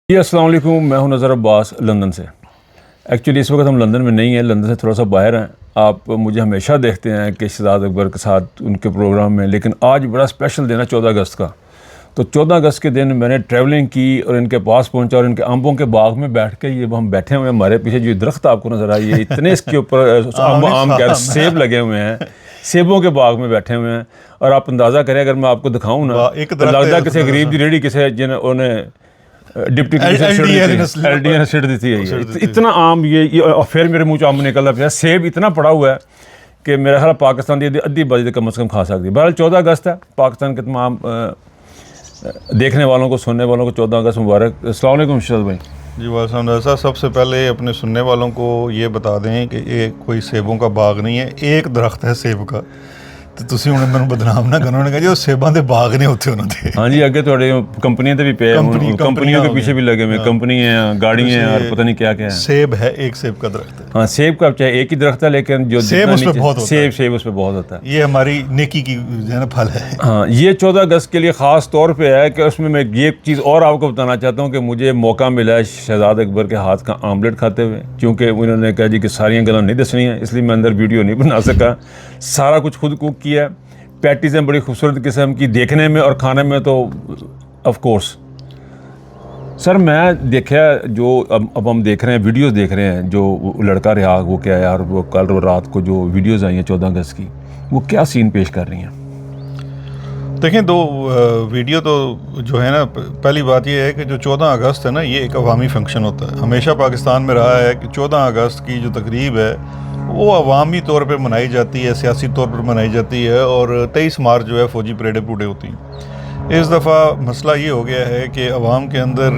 جی السلام علیکم، میں ہوں نظر عباس لندن سے۔ ایکچولی اس وقت ہم لندن میں نہیں ہیں، لندن سے تھوڑا سا باہر ہیں۔ آپ مجھے ہمیشہ دیکھتے ہیں کہ شہزاد اکبر کے ساتھ ان کے پروگرام میں، لیکن آج بڑا اسپیشل دن ہے 14 اگست کا۔ تو 14 اگست کے دن میں نے ٹریولنگ کی اور ان کے پاس پہنچا اور ان کے آمبوں کے باغ میں بیٹھ کے، یہ ہم بیٹھے ہوئے ہیں، ہمارے پیچھے جو درخت آپ کو نظر آئی ہے، اتنے اس کے اوپر آم کیا سیب لگے ہوئے ہیں، سیبوں کے باغ میں بیٹھے ہوئے ہیں۔ اور آپ اندازہ کریں، اگر میں آپ کو دکھاؤں نا تو لگتا ہے کسی غریب کی ریڑھی کسی جنہوں نے ڈپٹی ایل ڈی نے سٹ دی تھی۔ اتنا آم یہ پھر میرے منہ آم نکل رہا، سیب اتنا پڑا ہوا ہے کہ میرا خیال پاکستان کی ادھی بجے کم از کم کھا سکتی ہے۔ بہرحال 14 اگست ہے، پاکستان کے تمام دیکھنے والوں کو، سننے والوں کو 14 اگست مبارک۔ السلام علیکم شہزاد بھائی۔ جی وعلیکم السلام۔ سب سے پہلے اپنے سننے والوں کو یہ بتا دیں کہ یہ کوئی سیبوں کا باغ نہیں ہے، ایک درخت ہے سیب کا، تو تسی ہوں میں بدنام نہ کرو، کہ جو سیباں دے باغ نہیں ہوتے انہوں نے۔ ہاں جی، اگے تھوڑے کمپنیاں تے بھی پے ہیں، کمپنیوں کے پیچھے بھی لگے ہوئے، کمپنی ہیں، گاڑیاں ہیں اور پتہ نہیں کیا کیا ہے۔ سیب ہے، ایک سیب کا درخت ہے۔ ہاں سیب کا چاہے ایک ہی درخت ہے، لیکن جو سیب اس پہ بہت ہوتا ہے، سیب اس پہ بہت ہوتا ہے۔ یہ ہماری نیکی کی پھل ہے۔ ہاں، یہ 14 اگست کے لیے خاص طور پہ ہے کہ اس میں یہ چیز اور آپ کو بتانا چاہتا ہوں کہ مجھے موقع ملا ہے شہزاد اکبر کے ہاتھ کا آملیٹ کھاتے ہوئے، کیونکہ انہوں نے کہا جی کہ ساریاں گلاں نہیں دسنی ہیں، اس لیے میں اندر ویڈیو نہیں بنا سکا۔ سارا کچھ خود کوک کیا ہے، پیٹیزیں بڑی خوبصورت قسم کی، دیکھنے میں اور کھانے میں تو آف کورس۔ سر میں دیکھا جو اب ہم دیکھ رہے ہیں، ویڈیوز دیکھ رہے ہیں، جو لڑکا رہا وہ کیا ہے، اور وہ کل رات کو جو ویڈیوز آئی ہیں 14 اگست کی، وہ کیا سین پیش کر رہی ہیں؟ دیکھیں، دو ویڈیو تو جو ہے نا، پہلی بات یہ ہے کہ جو 14 اگست ہے نا، یہ ایک عوامی فنکشن ہوتا ہے۔ ہمیشہ پاکستان میں رہا ہے کہ 14 اگست کی جو تقریب ہے وہ عوامی طور پہ منائی جاتی ہے، سیاسی طور پر منائی جاتی ہے، اور 23 مارچ جو ہے فوجی پریڈیں پوڈیں ہوتی ہیں۔ اس دفعہ مسئلہ یہ ہو گیا ہے کہ عوام کے اندر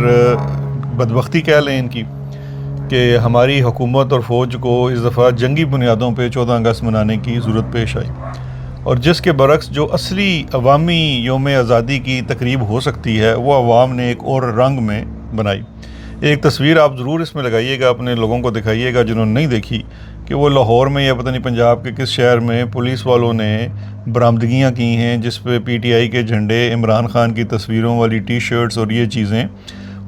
بدبختی کہہ لیں ان کی، کہ ہماری حکومت اور فوج کو اس دفعہ جنگی بنیادوں پہ 14 اگست منانے کی ضرورت پیش آئی، اور جس کے برعکس جو اصلی عوامی یوم آزادی کی تقریب ہو سکتی ہے وہ عوام نے ایک اور رنگ میں بنائی۔ ایک تصویر آپ ضرور اس میں لگائیے گا، اپنے لوگوں کو دکھائیے گا جنہوں نے نہیں دیکھی، کہ وہ لاہور میں یا پتہ نہیں پنجاب کے کس شہر میں پولیس والوں نے برآمدگیاں کی ہیں، جس پہ پی ٹی آئی کے جھنڈے، عمران خان کی تصویروں والی ٹی شرٹس اور یہ چیزیں،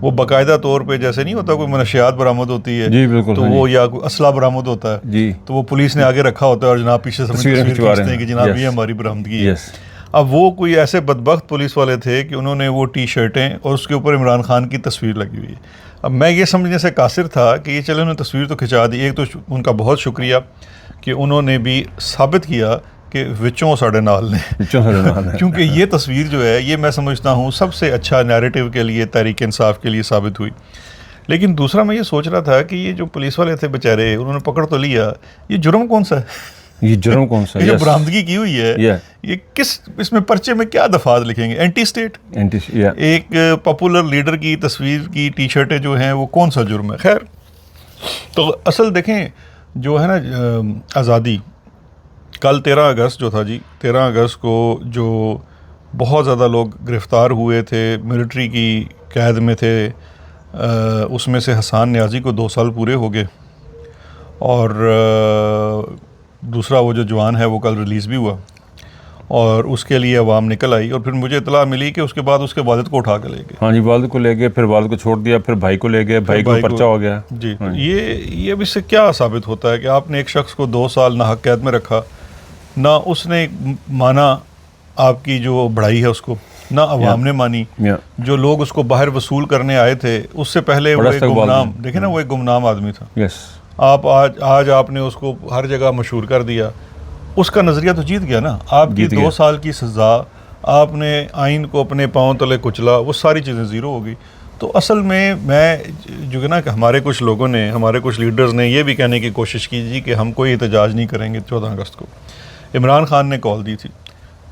وہ باقاعدہ طور پہ جیسے نہیں ہوتا کوئی منشیات برآمد ہوتی ہے، جی بالکل، تو وہ یا کوئی اسلحہ برآمد ہوتا ہے، جی، تو وہ پولیس نے آگے رکھا ہوتا ہے اور جناب پیچھے سے تصویر کھینچتے ہیں کہ جناب یہ ہماری برآمدگی ہے۔ اب وہ کوئی ایسے بدبخت پولیس والے تھے کہ انہوں نے وہ ٹی شرٹیں اور اس کے اوپر عمران خان کی تصویر لگی ہوئی ہے۔ اب میں یہ سمجھنے سے قاصر تھا کہ یہ چلے انہوں نے تصویر تو کھنچا دی، ایک تو ان کا بہت شکریہ کہ انہوں نے بھی ثابت کیا کہ وچوں ساڑھے نال نے، کیونکہ یہ تصویر جو ہے یہ میں سمجھتا ہوں سب سے اچھا نیریٹو کے لیے، تحریک انصاف کے لیے ثابت ہوئی۔ لیکن دوسرا میں یہ سوچ رہا تھا کہ یہ جو پولیس والے تھے بیچارے، انہوں نے پکڑ تو لیا، یہ جرم کون سا ہے؟ یہ جرم کون سا ہے؟ یہ برآمدگی کی ہوئی ہے، یہ کس اس میں پرچے میں کیا دفعات لکھیں گے؟ اینٹی اسٹیٹ، ایک پاپولر لیڈر کی تصویر کی ٹی شرٹیں جو ہیں وہ کون سا جرم ہے؟ خیر، تو اصل دیکھیں جو ہے نا آزادی، کل 13 اگست جو تھا جی، 13 اگست کو جو بہت زیادہ لوگ گرفتار ہوئے تھے، ملٹری کی قید میں تھے، اس میں سے حسان نیازی کو 2 سال پورے ہو گئے، اور دوسرا وہ جو جوان ہے وہ کل ریلیز بھی ہوا، اور اس کے لیے عوام نکل آئی، اور پھر مجھے اطلاع ملی کہ اس کے بعد اس کے والد کو اٹھا کے لے گئے۔ ہاں جی، والد کو لے گئے، پھر والد کو چھوڑ دیا، پھر بھائی کو لے گئے، بھائی کو پرچہ ہو گیا۔ جی، یہ اب اس سے کیا ثابت ہوتا ہے کہ آپ نے ایک شخص کو 2 سال ناحق قید میں رکھا، نہ اس نے مانا آپ کی جو بڑھائی ہے اس کو، نہ عوام نے مانی، جو لوگ اس کو باہر وصول کرنے آئے تھے اس سے پہلے وہ ایک گمنام، دیکھیں نا، وہ ایک گمنام آدمی تھا۔ آپ آج آپ نے اس کو ہر جگہ مشہور کر دیا، اس کا نظریہ تو جیت گیا نا۔ آپ کی 2 سال کی سزا، آپ نے آئین کو اپنے پاؤں تلے کچلا، وہ ساری چیزیں زیرو ہو گئی۔ تو اصل میں جو ہے نا کہ ہمارے کچھ لوگوں نے، ہمارے کچھ لیڈرز نے یہ بھی کہنے کی کوشش کی جی کہ ہم کوئی احتجاج نہیں کریں گے 14 اگست کو۔ عمران خان نے کال دی تھی،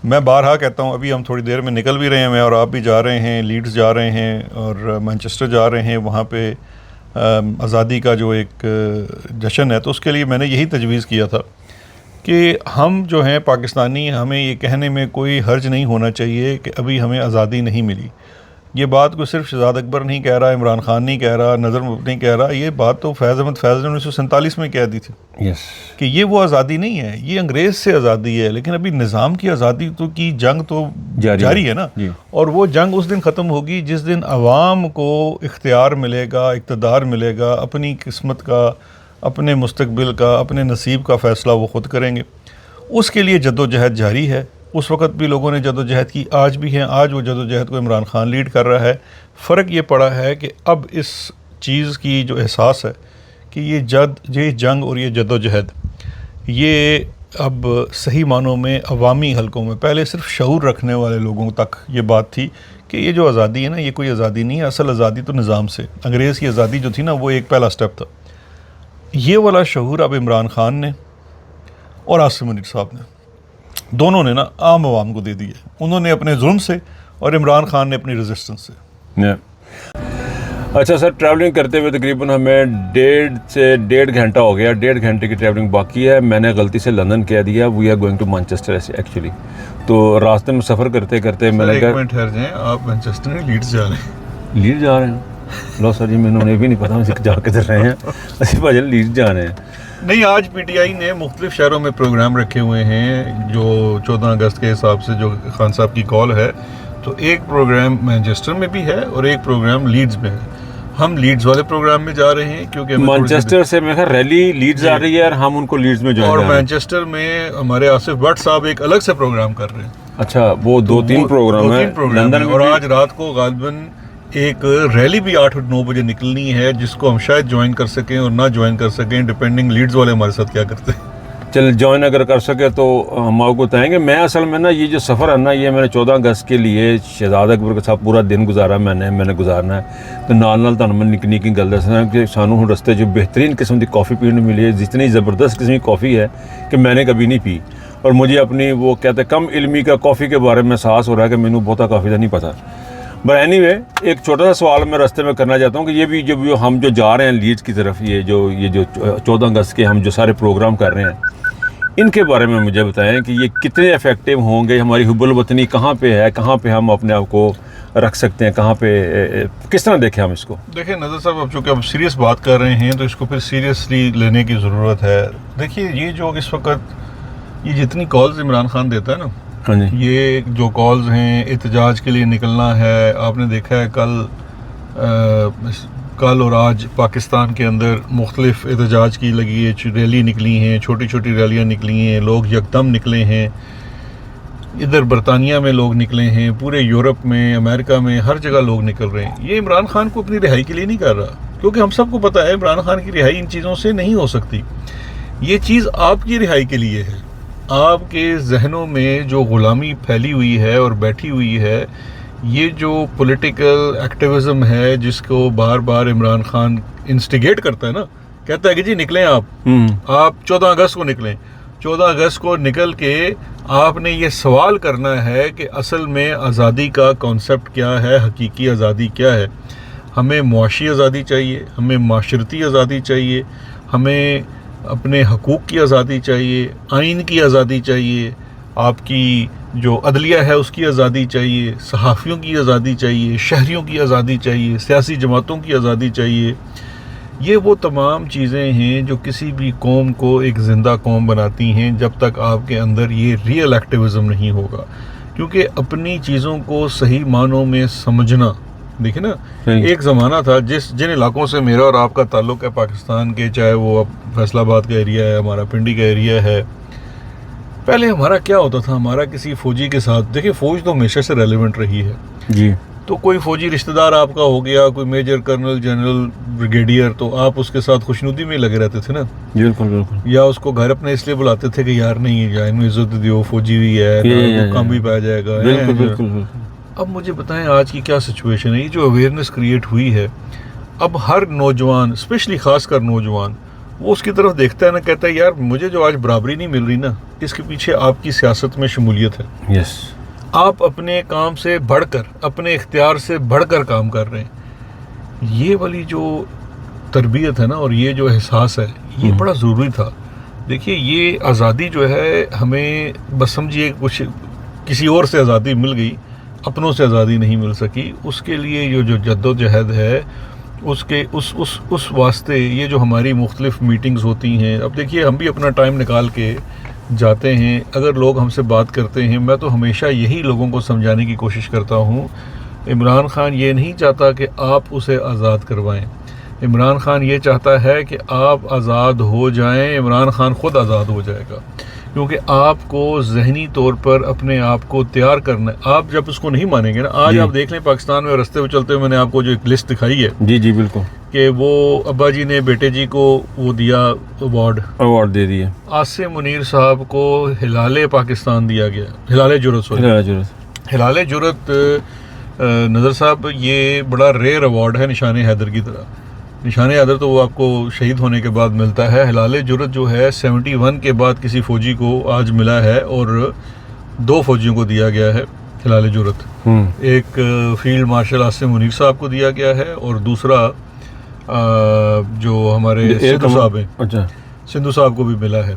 میں بارہا کہتا ہوں، ابھی ہم تھوڑی دیر میں نکل بھی رہے ہیں، میں اور آپ بھی جا رہے ہیں، لیڈز جا رہے ہیں اور مانچسٹر جا رہے ہیں، وہاں پہ آزادی کا جو ایک جشن ہے، تو اس کے لیے میں نے یہی تجویز کیا تھا کہ ہم جو ہیں پاکستانی، ہمیں یہ کہنے میں کوئی حرج نہیں ہونا چاہیے کہ ابھی ہمیں آزادی نہیں ملی۔ یہ بات کوئی صرف شہزاد اکبر نہیں کہہ رہا، عمران خان نہیں کہہ رہا، نظر نہیں کہہ رہا، یہ بات تو فیض احمد فیض نے 1947 میں کہہ دی تھی یس کہ یہ وہ آزادی نہیں ہے، یہ انگریز سے آزادی ہے، لیکن ابھی نظام کی آزادی تو کی جنگ تو جاری ہے نا، اور وہ جنگ اس دن ختم ہوگی جس دن عوام کو اختیار ملے گا، اقتدار ملے گا، اپنی قسمت کا، اپنے مستقبل کا، اپنے نصیب کا فیصلہ وہ خود کریں گے۔ اس کے لیے جد و جہد جاری ہے، اس وقت بھی لوگوں نے جد و جہد کی، آج بھی ہیں، آج وہ جد و جہد کو عمران خان لیڈ کر رہا ہے۔ فرق یہ پڑا ہے کہ اب اس چیز کی جو احساس ہے کہ یہ جنگ اور یہ جد و جہد یہ اب صحیح معنوں میں عوامی حلقوں میں، پہلے صرف شعور رکھنے والے لوگوں تک یہ بات تھی کہ یہ جو آزادی ہے نا، یہ کوئی آزادی نہیں ہے، اصل آزادی تو نظام سے، انگریز کی آزادی جو تھی نا وہ ایک پہلا سٹیپ تھا۔ یہ والا شعور اب عمران خان نے اور عاصم منیر صاحب نے دونوں نے نا عام عوام کو دے دی ہے، انہوں نے اپنے ظلم سے اور عمران خان نے اپنی ریزسٹنس سے۔ اچھا سر، ٹریولنگ کرتے ہوئے تقریباً ہمیں 1.5 گھنٹہ ہو گیا، 1.5 گھنٹے کی ٹریولنگ باقی ہے۔ میں نے غلطی سے لندن کہہ دیا، we are going to Manchester actually, تو راستے میں سفر کرتے کرتے میں نے کہا ٹھہر جائیں، آپ مانچسٹر میں لیڈز جا رہے ہیں؟ لیڈ جا رہے ہیں؟ لو سر جی، میں نے بھی نہیں پتا ہم جا کے رہے ہیں، اسی بھائی لیڈ جا رہے ہیں۔ نہیں، آج پی ٹی آئی نے مختلف شہروں میں پروگرام رکھے ہوئے ہیں جو 14 اگست کے حساب سے جو خان صاحب کی کال ہے، تو ایک پروگرام مانچسٹر میں بھی ہے اور ایک پروگرام لیڈز میں ہے۔ ہم لیڈز والے پروگرام میں جا رہے ہیں کیونکہ مانچسٹر سے میں خیال ریلی لیڈز آ رہی ہے اور ہم ان کو لیڈز میں جوائن اور کر رہے ہیں، مانچسٹر میں ہمارے آصف بٹ صاحب ایک الگ سے پروگرام کر رہے ہیں۔ اچھا، وہ 2-3 پروگرام ہیں لندن میں، اور آج رات کو غالباً ایک ریلی بھی 8-9 بجے نکلنی ہے جس کو ہم شاید جوائن کر سکیں اور نہ جوائن کر سکیں، ڈیپینڈنگ لیڈز والے ہمارے ساتھ کیا کرتے ہیں۔ چل جوائن اگر کر سکے تو ہم آپ کو بتائیں گے۔ میں اصل میں نا یہ جو سفر ہے نا، یہ میں نے 14 اگست کے لیے شہزاد اکبر کے ساتھ پورا دن گزارا، میں نے گزارنا ہے، تو نال تہن میں نکی نکی گل دسنا کہ سانوں ہن رستے جو بہترین قسم کی کافی پینے ملی ہے، جتنی زبردست قسم کی کافی ہے کہ میں نے کبھی نہیں پی، اور مجھے اپنی وہ کہتے ہیں کم علمی کا کافی کے بارے میں احساس ہو رہا ہے کہ مینوں بہتا کافی کا نہیں پتا۔ بٹ اینی وے، ایک چھوٹا سا سوال میں راستے میں کرنا چاہتا ہوں کہ یہ بھی جو ہم جو جا رہے ہیں لیڈز کی طرف، یہ جو 14 اگست کے ہم جو سارے پروگرام کر رہے ہیں، ان کے بارے میں مجھے بتائیں کہ یہ کتنے افیکٹو ہوں گے، ہماری حب الوطنی کہاں پہ ہے، کہاں پہ ہم اپنے آپ کو رکھ سکتے ہیں، کہاں پہ کس طرح دیکھیں ہم اس کو؟ دیکھیں نظر صاحب، اب چونکہ اب سیریس بات کر رہے ہیں تو اس کو پھر سیریسلی لینے کی ضرورت ہے۔ دیکھیے یہ جو اس وقت یہ جتنی کالز عمران خان دیتا ہے نا، ہاں جی، یہ جو کالز ہیں احتجاج کے لیے نکلنا ہے، آپ نے دیکھا ہے کل اور آج پاکستان کے اندر مختلف احتجاج کی لگی ہے، ریلی نکلی ہیں، چھوٹی چھوٹی ریلیاں نکلی ہیں، لوگ یکدم نکلے ہیں، ادھر برطانیہ میں لوگ نکلے ہیں، پورے یورپ میں، امریکہ میں، ہر جگہ لوگ نکل رہے ہیں۔ یہ عمران خان کو اپنی رہائی کے لیے نہیں کر رہا، کیونکہ ہم سب کو پتہ ہے عمران خان کی رہائی ان چیزوں سے نہیں ہو سکتی۔ یہ چیز آپ کی رہائی کے لیے ہے، آپ کے ذہنوں میں جو غلامی پھیلی ہوئی ہے اور بیٹھی ہوئی ہے، یہ جو پولیٹیکل ایکٹیویزم ہے جس کو بار بار عمران خان انسٹیگیٹ کرتا ہے نا، کہتا ہے کہ جی نکلیں آپ 14 اگست کو نکلیں، 14 اگست کو نکل کے آپ نے یہ سوال کرنا ہے کہ اصل میں آزادی کا کانسیپٹ کیا ہے، حقیقی آزادی کیا ہے۔ ہمیں معاشی آزادی چاہیے، ہمیں معاشرتی آزادی چاہیے، ہمیں اپنے حقوق کی آزادی چاہیے، آئین کی آزادی چاہیے، آپ کی جو عدلیہ ہے اس کی آزادی چاہیے، صحافیوں کی آزادی چاہیے، شہریوں کی آزادی چاہیے، سیاسی جماعتوں کی آزادی چاہیے۔ یہ وہ تمام چیزیں ہیں جو کسی بھی قوم کو ایک زندہ قوم بناتی ہیں جب تک آپ کے اندر یہ ریئل ایکٹیویزم نہیں ہوگا، کیونکہ اپنی چیزوں کو صحیح معنوں میں سمجھنا، دیکھیں نا، ایک زمانہ تھا جن علاقوں سے میرا اور آپ کا تعلق ہے پاکستان کے، چاہے وہ فیصل آباد کا ایریا ہے، ہمارا پنڈی کا ایریا ہے، پہلے ہمارا کیا ہوتا تھا، ہمارا کسی فوجی کے ساتھ، دیکھیں فوج تو ہمیشہ سے ریلیونٹ رہی ہے جی، تو کوئی فوجی رشتہ دار آپ کا ہو گیا، کوئی میجر، کرنل، جنرل، بریگیڈیئر، تو آپ اس کے ساتھ خوشنودی میں لگے رہتے تھے نا، بالکل بالکل، یا اس کو گھر اپنے اس لیے بلاتے تھے کہ یار نہیں یا انہوں عزت دیو، فوجی بھی ہے، کام بھی پا جائے گا۔ بالکل بالکل۔ اب مجھے بتائیں آج کی کیا سچویشن ہے، یہ جو اویئرنیس کریٹ ہوئی ہے، اب ہر نوجوان، اسپیشلی خاص کر نوجوان، وہ اس کی طرف دیکھتا ہے نا، کہتا ہے یار مجھے جو آج برابری نہیں مل رہی نا، اس کے پیچھے آپ کی سیاست میں شمولیت ہے، یس، آپ اپنے کام سے بڑھ کر، اپنے اختیار سے بڑھ کر کام کر رہے ہیں۔ یہ والی جو تربیت ہے نا اور یہ جو احساس ہے، یہ بڑا ضروری تھا۔ دیکھیے یہ آزادی جو ہے ہمیں بس سمجھیے کچھ کسی اور سے آزادی مل گئی، اپنوں سے آزادی نہیں مل سکی، اس کے لیے جو جد و جہد ہے اس واسطے یہ جو ہماری مختلف میٹنگز ہوتی ہیں، اب دیکھیے ہم بھی اپنا ٹائم نکال کے جاتے ہیں، اگر لوگ ہم سے بات کرتے ہیں، میں تو ہمیشہ یہی لوگوں کو سمجھانے کی کوشش کرتا ہوں، عمران خان یہ نہیں چاہتا کہ آپ اسے آزاد کروائیں، عمران خان یہ چاہتا ہے کہ آپ آزاد ہو جائیں، عمران خان خود آزاد ہو جائے گا، کیونکہ آپ کو ذہنی طور پر اپنے آپ کو تیار کرنا ہے۔ آپ جب اس کو نہیں مانیں گے نا، آج آپ دیکھ لیں پاکستان میں رستے پہ چلتے ہوئے میں نے آپ کو جو ایک لسٹ دکھائی ہے، جی بالکل، کہ وہ ابا جی نے بیٹے جی کو وہ دیا ایوارڈ دے دیے، عاصم منیر صاحب کو ہلال پاکستان دیا گیا، ہلال جرت نظر صاحب، یہ بڑا ریئر ایوارڈ ہے نشان حیدر کی طرح۔ نشان حیدر تو وہ آپ کو شہید ہونے کے بعد ملتا ہے، ہلال جرت جو ہے 71 کے بعد کسی فوجی کو آج ملا ہے، اور 2 فوجیوں کو دیا گیا ہے ہلال جرت، ایک فیلڈ مارشل عاصم منیر صاحب کو دیا گیا ہے، اور دوسرا جو ہمارے سندھو صاحب ہیں، سندھو صاحب کو بھی ملا ہے،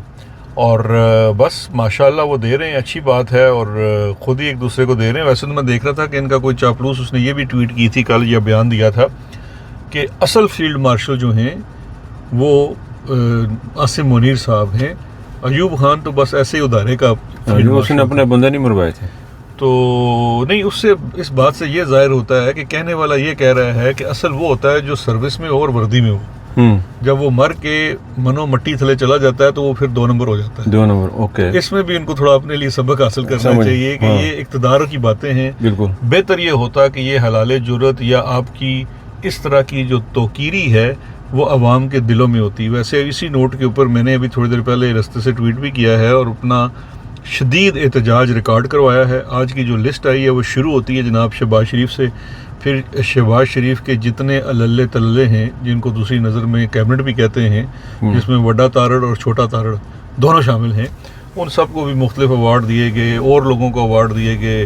اور بس ماشاءاللہ وہ دے رہے ہیں، اچھی بات ہے، اور خود ہی ایک دوسرے کو دے رہے ہیں۔ ویسے تو میں دیکھ رہا تھا کہ ان کا کوئی چاپلوس اس نے یہ بھی ٹویٹ کی تھی کل، یا بیان دیا تھا کہ اصل فیلڈ مارشل جو ہیں وہ عاصم منیر صاحب ہیں، ایوب خان تو بس ایسے ہی ادارے کا اس نے اپنے بندے نہیں مروائے تھے، تو نہیں، اس سے اس بات سے یہ ظاہر ہوتا ہے کہ کہنے والا یہ کہہ رہا ہے کہ اصل وہ ہوتا ہے جو سروس میں ہو اور وردی میں ہو، جب وہ مر کے منو مٹی تھلے چلا جاتا ہے تو وہ پھر 2 نمبر ہو جاتا ہے، 2 نمبر، اوکے۔ اس میں بھی ان کو تھوڑا اپنے لیے سبق حاصل کرنا چاہیے کہ یہ اقتدار کی باتیں ہیں، بالکل بہتر یہ ہوتا کہ یہ حلال جرت یا آپ کی اس طرح کی جو توقیری ہے وہ عوام کے دلوں میں ہوتی۔ ویسے اسی نوٹ کے اوپر میں نے ابھی تھوڑی دیر پہلے رستے سے ٹویٹ بھی کیا ہے اور اپنا شدید احتجاج ریکارڈ کروایا ہے۔ آج کی جو لسٹ آئی ہے وہ شروع ہوتی ہے جناب شہباز شریف سے، پھر شہباز شریف کے جتنے اللے تللے ہیں جن کو دوسری نظر میں کیبنٹ بھی کہتے ہیں، جس میں وڈا تارڑ اور چھوٹا تارڑ دونوں شامل ہیں، ان سب کو بھی مختلف ایوارڈ دیے گئے اور لوگوں کو ایوارڈ دیے گئے،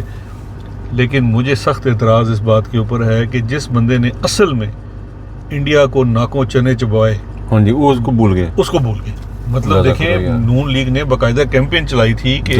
لیکن مجھے سخت اعتراض اس بات کے اوپر ہے کہ جس بندے نے اصل میں انڈیا کو ناکوں چنے چبائے، ہاں جی، وہ اس کو بھول گئے، مطلب دیکھیں نون لیگ نے باقاعدہ کیمپین چلائی تھی کہ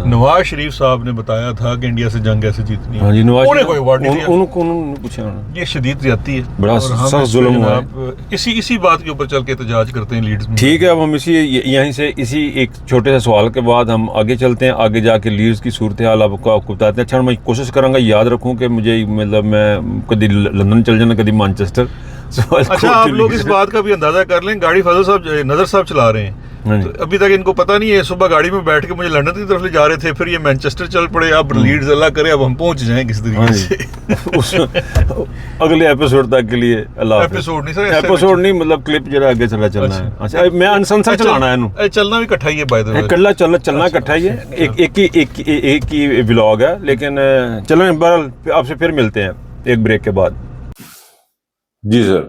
نواز شریف صاحب نے بتایا تھا کہ انڈیا سے جنگ ایسے جیتنی ہے، انہیں کوئی ایوارڈ نہیں دیا، یہ شدید زیادتی ہے، بڑا سخت ظلم ہوا ہے۔ اسی بات کے اوپر چل کے احتجاج کرتے ہیں لیڈز میں۔ ٹھیک ہے، اب ہم یہیں سے اسی ایک چھوٹے سے سوال کے بعد ہم آگے چلتے ہیں، آگے جا کے لیڈز کی صورتحال آپ کو بتاتے ہیں۔ اچھا، میں کوشش کروں گا یاد رکھوں کہ مجھے مطلب میں کبھی لندن چل جانا، کبھی مانچسٹر۔ اچھا، آپ لوگ اس بات کا بھی اندازہ کر لیں، گاڑی فضل صاحب نظر صاحب چلا رہے ہیں، تو ابھی تک ان کو پتہ نہیں ہے، صبح گاڑی میں بیٹھ کے مجھے لندن کی طرف لے جا رہے تھے، پھر یہ مانچسٹر چل پڑے، اب لیڈز اللہ کرے اب ہم پہنچ جائیں کس طریقے سے اگلے ایپیسوڈ تک کے لیے اللہ حافظ۔ ایپیسوڈ نہیں، مطلب کلپ جڑا آگے چلنا ہے۔ اچھا، میں انسنسر چلانا ہے، چلنا بھی اکٹھا ہی ہے، بائی دی وے چلنا اکٹھا ہی ہے، ایک ہی ولاگ ہے، لیکن چلیں بہرحال آپ سے پھر ملتے ہیں ایک بریک کے بعد۔ جی سر،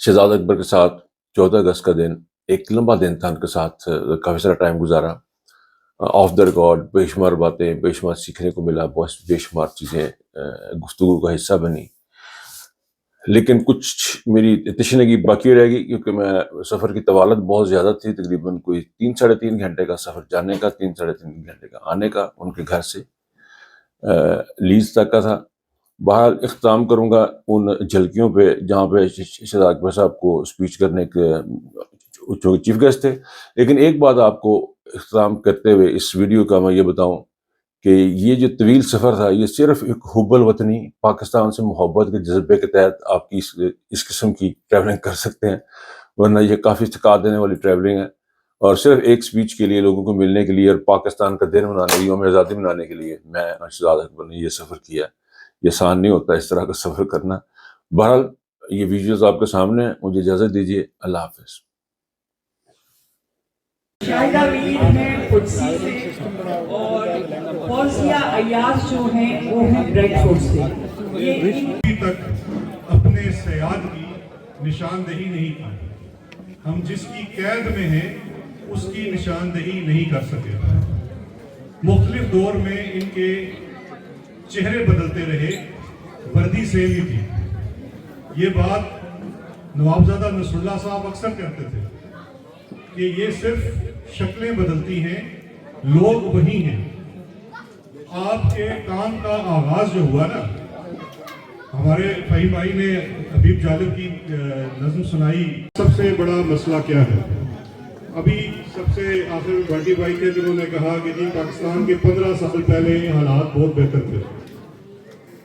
شہزاد اکبر کے ساتھ 14 اگست کا دن ایک لمبا دن تھا، ان کے ساتھ کافی سارا ٹائم گزارا، آف دا ریکارڈ بے شمار باتیں، بے شمار سیکھنے کو ملا، بے شمار چیزیں گفتگو کا حصہ بنی، لیکن کچھ میری تشنگی باقی رہ گئی کیونکہ میں سفر کی طوالت بہت زیادہ تھی، تقریباً کوئی 3-3.5 گھنٹے کا سفر جانے کا، 3-3.5 گھنٹے کا آنے کا، ان کے گھر سے لیڈز تک کا تھا۔ بہرحال اختتام کروں گا ان جھلکیوں پہ جہاں پہ شہزاد اکبر صاحب کو اسپیچ کرنے کے چیف گیسٹ تھے، لیکن ایک بات آپ کو اختتام کرتے ہوئے اس ویڈیو کا میں یہ بتاؤں کہ یہ جو طویل سفر تھا یہ صرف ایک حب الوطنی، پاکستان سے محبت کے جذبے کے تحت آپ کی اس قسم کی ٹریولنگ کر سکتے ہیں، ورنہ یہ کافی تھکا دینے والی ٹریولنگ ہے، اور صرف ایک سپیچ کے لیے، لوگوں کو ملنے کے لیے اور پاکستان کا دن منانے، یوم آزادی منانے کے لیے میں شہزاد اکبر نے یہ سفر کیا۔ یہ آسان نہیں ہوتا اس طرح کا سفر کرنا۔ بہرحال یہ ویڈیوز آپ کے سامنے ہیں، مجھے اجازت دیجیے، اللہ حافظ۔ شاہدہ ویر ہیں قدسی سے، اور فوزیہ ایاز جو ہیں وہ ہیں بریڈ فورڈ سے۔ یہ ابھی تک اپنے سیاد کی نشاندہی نہیں کی، ہم جس کی قید میں ہیں اس کی نشاندہی نہیں کر سکے۔ مختلف دور میں ان کے چہرے بدلتے رہے، وردی سیم ہی تھی۔ یہ بات نوابزادہ نصر اللہ صاحب اکثر کہتے تھے کہ یہ صرف شکلیں بدلتی ہیں، لوگ وہی ہیں۔ آپ کے کام کا آغاز جو ہوا نا، ہمارے فہیم بھائی نے حبیب جالب کی نظم سنائی، سب سے بڑا مسئلہ کیا ہے؟ ابھی سب سے آخر میں بھٹی بھائی تھے جنہوں نے کہا کہ جی پاکستان کے 15 سال پہلے حالات بہت بہتر تھے.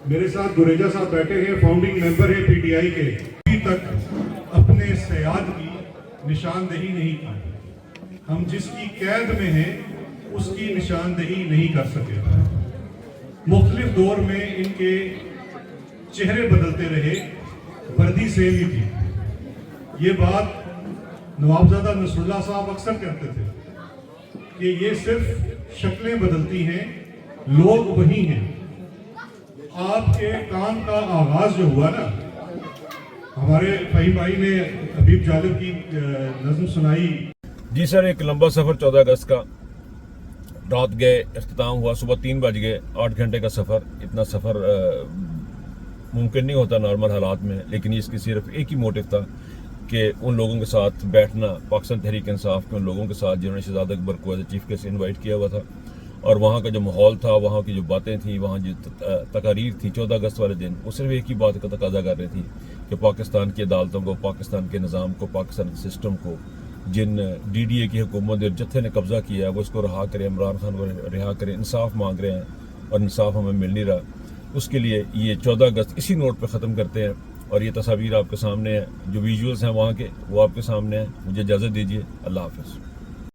میرے ساتھ گریجا صاحب بیٹھے ہیں، فاؤنڈنگ ممبر ہیں پی ٹی آئی کے. ابھی تک اپنے سیاد کی نشاندہی نہیں کی. ہم جس کی قید میں ہیں اس کی نشاندہی نہیں کر سکے. مختلف دور میں ان کے چہرے بدلتے رہے، وردی سیم ہی تھی. یہ بات نوابزادہ نصر اللہ صاحب اکثر کہتے تھے کہ یہ صرف شکلیں بدلتی ہیں، لوگ وہی ہیں. آپ کے کام کا آغاز جو ہوا نا، ہمارے فہیم بھائی نے حبیب جالب کی نظم سنائی. جی سر، ایک لمبا سفر 14 اگست کا، رات گئے، اختتام ہوا، صبح 3 بج گئے. 8 گھنٹے کا سفر، اتنا سفر ممکن نہیں ہوتا نارمل حالات میں، لیکن اس کی صرف ایک ہی موٹو تھا کہ ان لوگوں کے ساتھ بیٹھنا، پاکستان تحریک انصاف کے ان لوگوں کے ساتھ جنہوں نے شہزاد اکبر کو as a chief guest invite کیا ہوا تھا، اور وہاں کا جو ماحول تھا، وہاں کی جو باتیں تھیں، وہاں جو تقاریر تھی 14 اگست والے دن، وہ صرف ایک ہی بات کا تقاضا کر رہی تھی کہ پاکستان کی عدالتوں کو، پاکستان کے نظام کو، پاکستان کے سسٹم کو، جن ڈی ڈی اے کی حکومت اور جتھے نے قبضہ کیا ہے وہ اس کو رہا کرے، عمران خان کو رہا کرے. انصاف مانگ رہے ہیں اور انصاف ہمیں مل نہیں رہا. اس کے لیے یہ 14 اگست اسی نوٹ پہ ختم کرتے ہیں. اور یہ تصاویر آپ کے سامنے ہیں، جو ویژولز ہیں وہاں کے وہ آپ کے سامنے ہیں. مجھے اجازت دیجیے، اللہ حافظ.